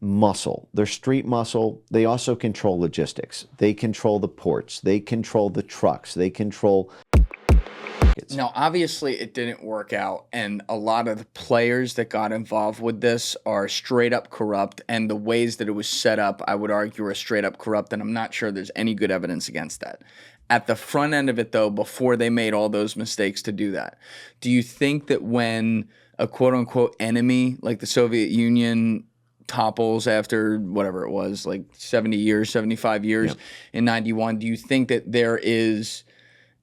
muscle. They're street muscle. They also control logistics. They control the ports. They control the trucks. They control. Now, obviously, it didn't work out, and a lot of the players that got involved with this are straight up corrupt, and the ways that it was set up, I would argue, are straight up corrupt, and I'm not sure there's any good evidence against that. At the front end of it, though, before they made all those mistakes to do that, do you think that when a quote-unquote enemy like the Soviet Union topples after whatever it was, like 70 years, 75 years in 91, do you think that there is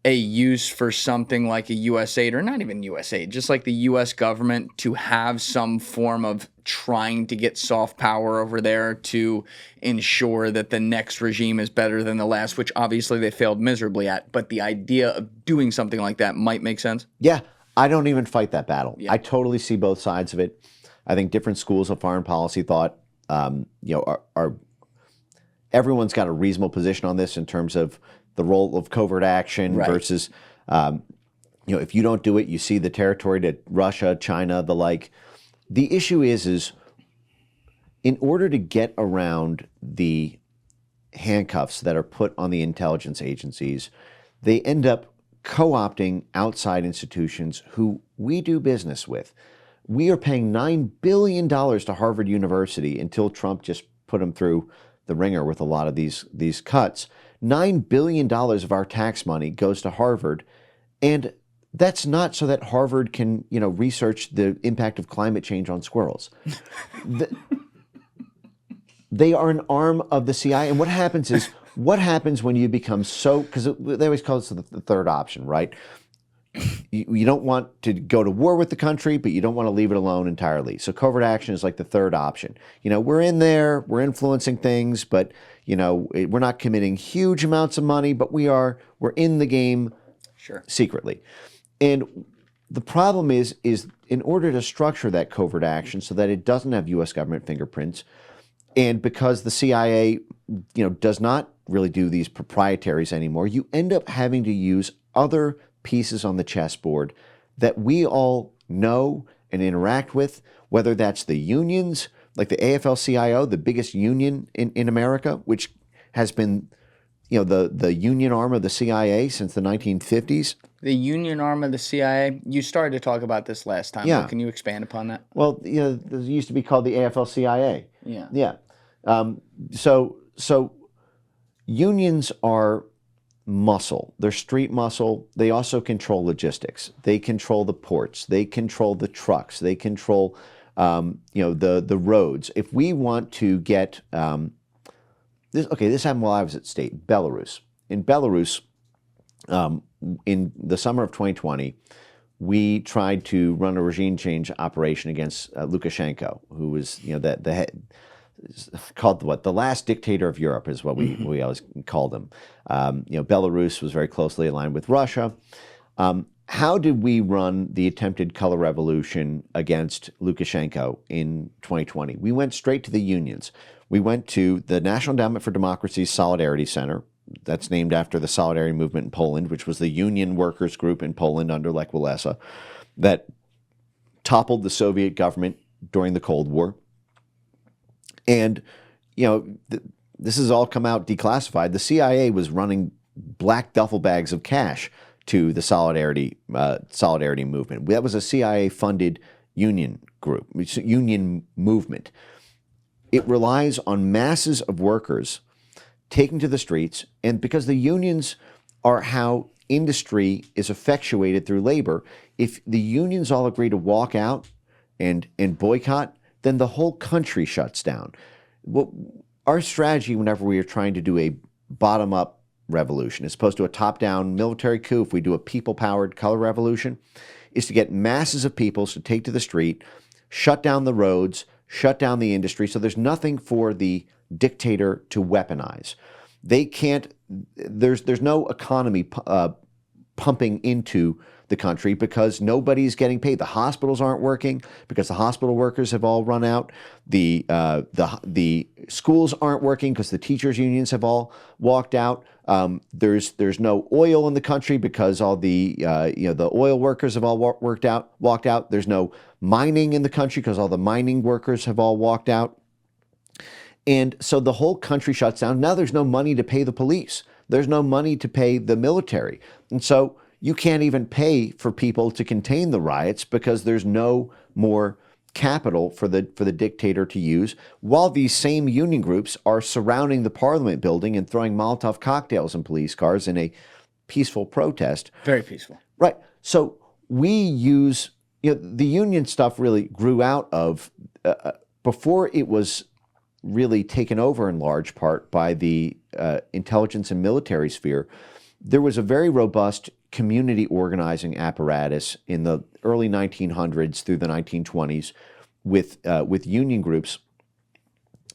a use for something like a U.S. aid, or not even U.S. aid, just like the U.S. government to have some form of trying to get soft power over there to ensure that the next regime is better than the last, which obviously they failed miserably at. But the idea of doing something like that might make sense? Yeah, I don't even fight that battle. Yeah. I totally see both sides of it. I think different schools of foreign policy thought, are everyone's got a reasonable position on this in terms of the role of covert action versus, if you don't do it, you see the territory to Russia, China, the like. The issue is in order to get around the handcuffs that are put on the intelligence agencies, they end up co-opting outside institutions who we do business with. We are paying $9 billion to Harvard University until Trump just put them through the ringer with a lot of these cuts. $9 billion of our tax money goes to Harvard, and that's not so that Harvard can, research the impact of climate change on squirrels. They are an arm of the CIA, and what happens when you become so, because they always call this the third option, right? You don't want to go to war with the country, but you don't want to leave it alone entirely. So covert action is like the third option. We're in there, we're influencing things, but we're not committing huge amounts of money, but we're in the game secretly. And the problem is in order to structure that covert action so that it doesn't have U.S. government fingerprints, and because the CIA, does not really do these proprietaries anymore, you end up having to use other pieces on the chessboard that we all know and interact with, whether that's the unions, like the AFL-CIO, the biggest union in America, which has been, the union arm of the CIA since the 1950s. The union arm of the CIA? You started to talk about this last time. Yeah. But can you expand upon that? Well, it used to be called the AFL-CIA. Yeah. Yeah. So unions are muscle. They're street muscle. They also control logistics. They control the ports. They control the trucks. They control, the roads. If we want to get this happened while I was at state, Belarus. In Belarus, in the summer of 2020, we tried to run a regime change operation against Lukashenko, who was, the head, called the last dictator of Europe is what we always called him. Belarus was very closely aligned with Russia. How did we run the attempted color revolution against Lukashenko in 2020? We went straight to the unions. We went to the National Endowment for Democracy's Solidarity Center. That's named after the Solidarity Movement in Poland, which was the union workers group in Poland under Lech Walesa that toppled the Soviet government during the Cold War. And, this has all come out declassified. The CIA was running black duffel bags of cash to the Solidarity movement. That was a CIA-funded union group, union movement. It relies on masses of workers taking to the streets, and because the unions are how industry is effectuated through labor, if the unions all agree to walk out and boycott, then the whole country shuts down. Well, our strategy whenever we are trying to do a bottom-up revolution, as opposed to a top-down military coup, if we do a people-powered color revolution, is to get masses of people to take to the street, shut down the roads, shut down the industry, so there's nothing for the dictator to weaponize. They can't, there's no economy pumping into the country because nobody's getting paid. The hospitals aren't working because the hospital workers have all run out. The schools aren't working because the teachers' unions have all walked out. There's no oil in the country because all the oil workers have all walked out. There's no mining in the country because all the mining workers have all walked out. And so the whole country shuts down. Now there's no money to pay the police. There's no money to pay the military. And so you can't even pay for people to contain the riots because there's no more capital for the dictator to use, while these same union groups are surrounding the Parliament building and throwing Molotov cocktails in police cars in a peaceful protest. Very peaceful. Right. So we use, the union stuff really grew out of, before it was really taken over in large part by the intelligence and military sphere, there was a very robust community organizing apparatus in the early 1900s through the 1920s with union groups.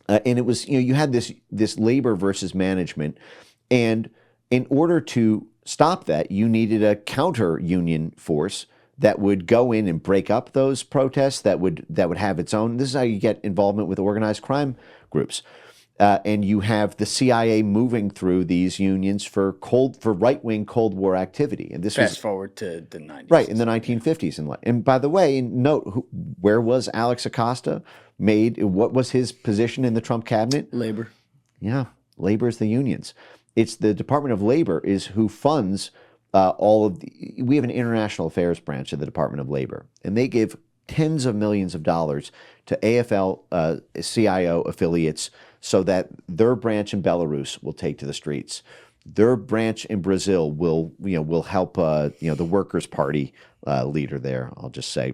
And it was, you had this labor versus management. And in order to stop that, you needed a counter union force that would go in and break up those protests, that would have its own. This is how you get involvement with organized crime groups. And you have the CIA moving through these unions for right-wing Cold War activity. And this Fast forward to the 90s. Right, in the 1950s. And by the way, note, where was Alex Acosta made? What was his position in the Trump cabinet? Labor. Yeah, labor is the unions. It's the Department of Labor is who funds all of the. We have an international affairs branch of the Department of Labor, and they give tens of millions of dollars to AFL-CIO affiliates so that their branch in Belarus will take to the streets. Their branch in Brazil will help the Workers' Party leader there, I'll just say.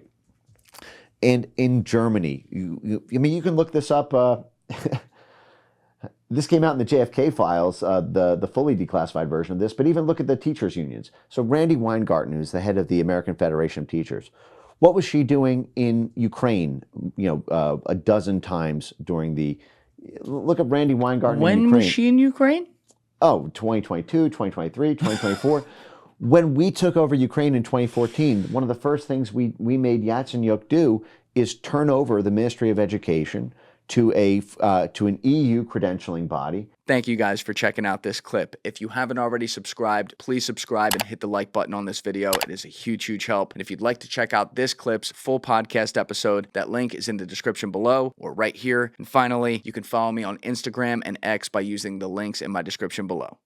And in Germany, you can look this up. This came out in the JFK files, the fully declassified version of this, but even look at the teachers' unions. So Randy Weingarten, who's the head of the American Federation of Teachers, what was she doing in Ukraine, a dozen times during the... Look at Randy Weingarten in Ukraine. When was she in Ukraine? Oh, 2022, 2023, 2024. When we took over Ukraine in 2014, one of the first things we made Yatsenyuk do is turn over the Ministry of Education to an EU credentialing body. Thank you guys for checking out this clip. If you haven't already subscribed, please subscribe and hit the like button on this video. It is a huge, huge help. And if you'd like to check out this clip's full podcast episode, that link is in the description below or right here. And finally, you can follow me on Instagram and X by using the links in my description below.